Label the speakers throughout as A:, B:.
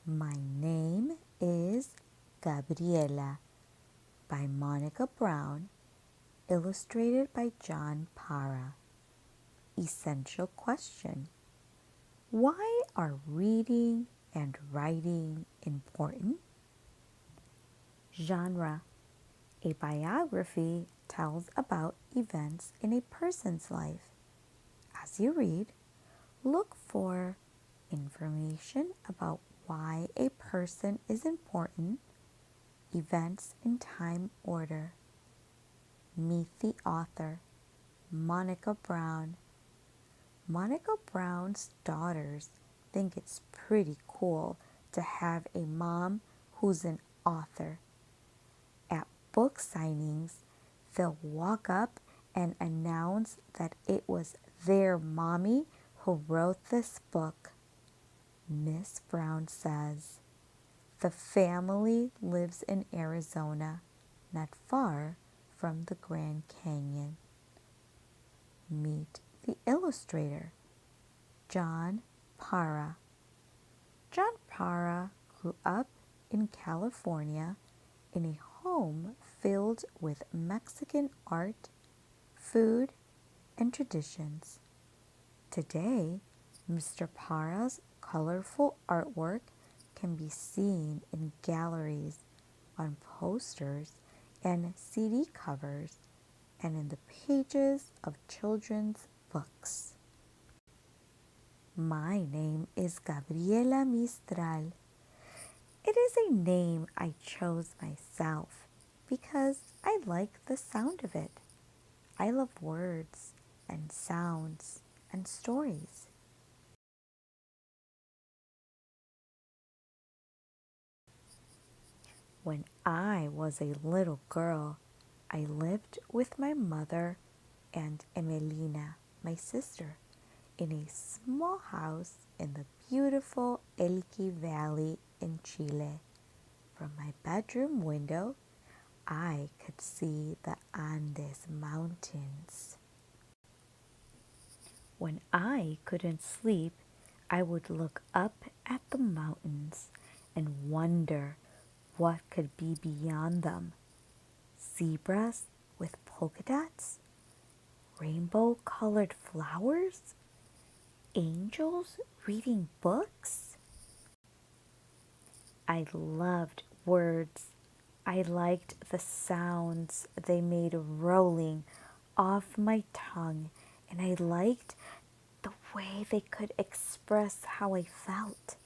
A: My name is Gabriella by Monica Brown, illustrated by John Para. Essential question: why are reading and writing important? Genre: a biography tells about events in a person's life. As you read, look for information about why a person is important, events in time order. Meet the author, Monica Brown. Monica Brown's daughters think it's pretty cool to have a mom who's an author. At book signings, they'll walk up and announce that it was their mommy who wrote this book. Miss Brown says, the family lives in Arizona, not far from the Grand Canyon. Meet the illustrator, John Para. John Para grew up in California in a home filled with Mexican art, food, and traditions. Today, Mr. Para's colorful artwork can be seen in galleries, on posters and CD covers, and in the pages of children's books. My name is Gabriela Mistral. It is a name I chose myself because I like the sound of it. I love words and sounds and stories. When I was a little girl, I lived with my mother and Emelina, my sister, in a small house in the beautiful Elqui Valley in Chile. From my bedroom window, I could see the Andes Mountains. When I couldn't sleep, I would look up at the mountains and wonder what could be beyond them. Zebras with polka dots? Rainbow-colored flowers? Angels reading books? I loved words. I liked the sounds they made rolling off my tongue, and I liked the way they could express how I felt.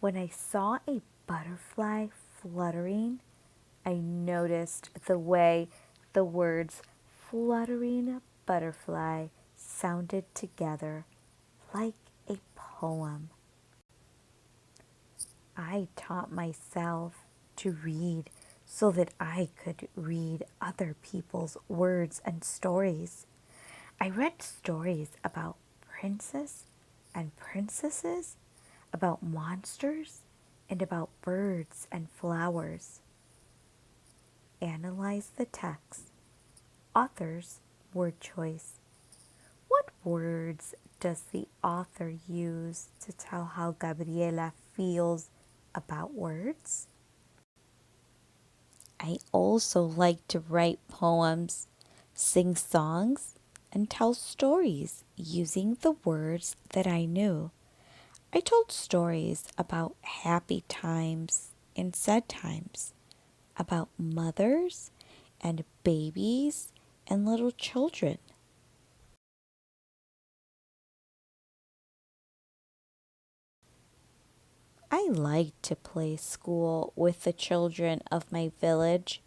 A: When I saw a butterfly fluttering, I noticed the way the words fluttering butterfly sounded together like a poem. I taught myself to read so that I could read other people's words and stories. I read stories about princes and princesses, about monsters, and about birds and flowers. Analyze the text. Author's word choice. What words does the author use to tell how Gabriela feels about words? I also like to write poems, sing songs, and tell stories using the words that I knew. I told stories about happy times and sad times, about mothers and babies and little children. I liked to play school with the children of my village.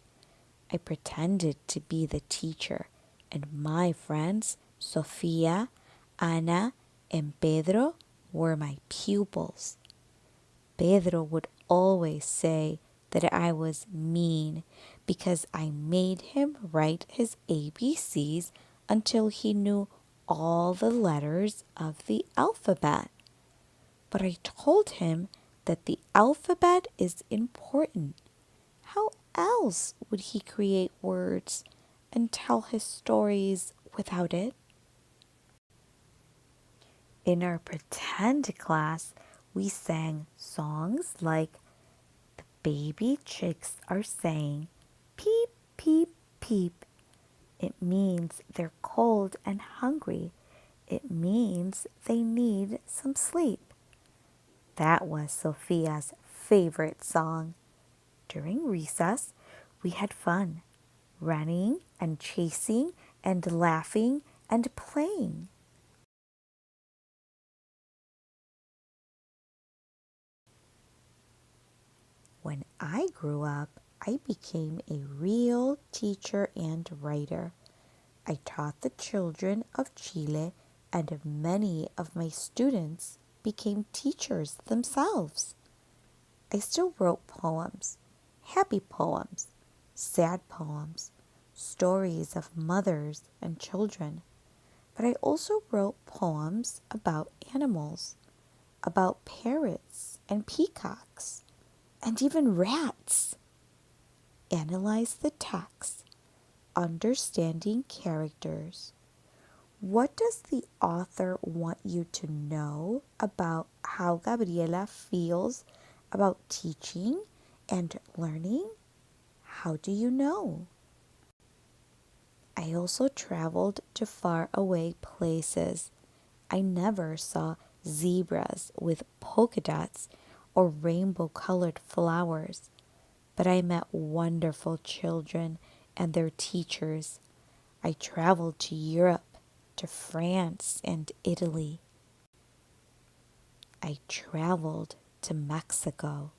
A: I pretended to be the teacher, and my friends, Sofia, Ana, and Pedro, were my pupils. Pedro would always say that I was mean because I made him write his ABCs until he knew all the letters of the alphabet. But I told him that the alphabet is important. How else would he create words and tell his stories without it? In our pretend class, We sang songs like the baby chicks are saying, peep, peep, peep. It means they're cold and hungry. It means they need some sleep. That was Sophia's favorite song. During recess, we had fun, running and chasing and laughing and playing. When I grew up, I became a real teacher and writer. I taught the children of Chile, and many of my students became teachers themselves. I still wrote poems, happy poems, sad poems, stories of mothers and children. But I also wrote poems about animals, about parrots and peacocks, and even rats. Analyze the text, understanding characters. What does the author want you to know about how Gabriella feels about teaching and learning? How do you know? I also traveled to far away places. I never saw zebras with polka dots or rainbow colored flowers, but I met wonderful children and their teachers. I traveled to Europe, to France and Italy. I traveled to Mexico.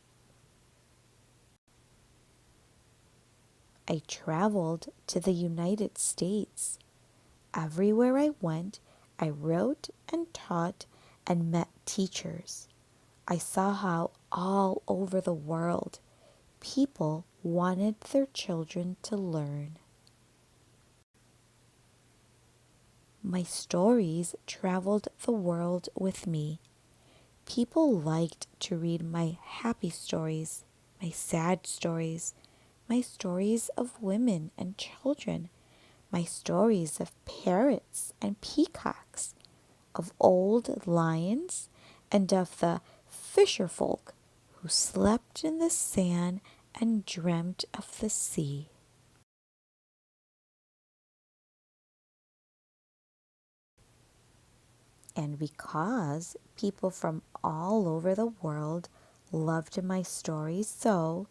A: I traveled to the United States. Everywhere I went, I wrote and taught and met teachers. I saw how all over the world people wanted their children to learn. My stories traveled the world with me. People liked to read my happy stories, my sad stories, my stories of women and children, my stories of parrots and peacocks, of old lions, and of the fisher folk who slept in the sand and dreamt of the sea. And because people from all over the world loved my stories so,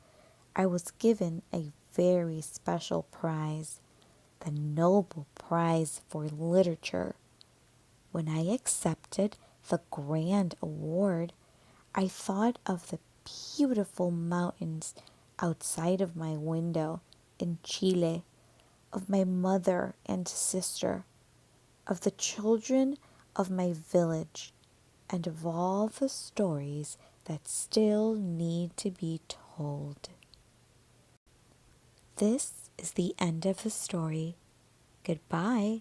A: I was given a very special prize, the Nobel Prize for Literature. When I accepted the grand award, I thought of the beautiful mountains outside of my window in Chile, of my mother and sister, of the children of my village, and of all the stories that still need to be told. This is the end of the story. Goodbye.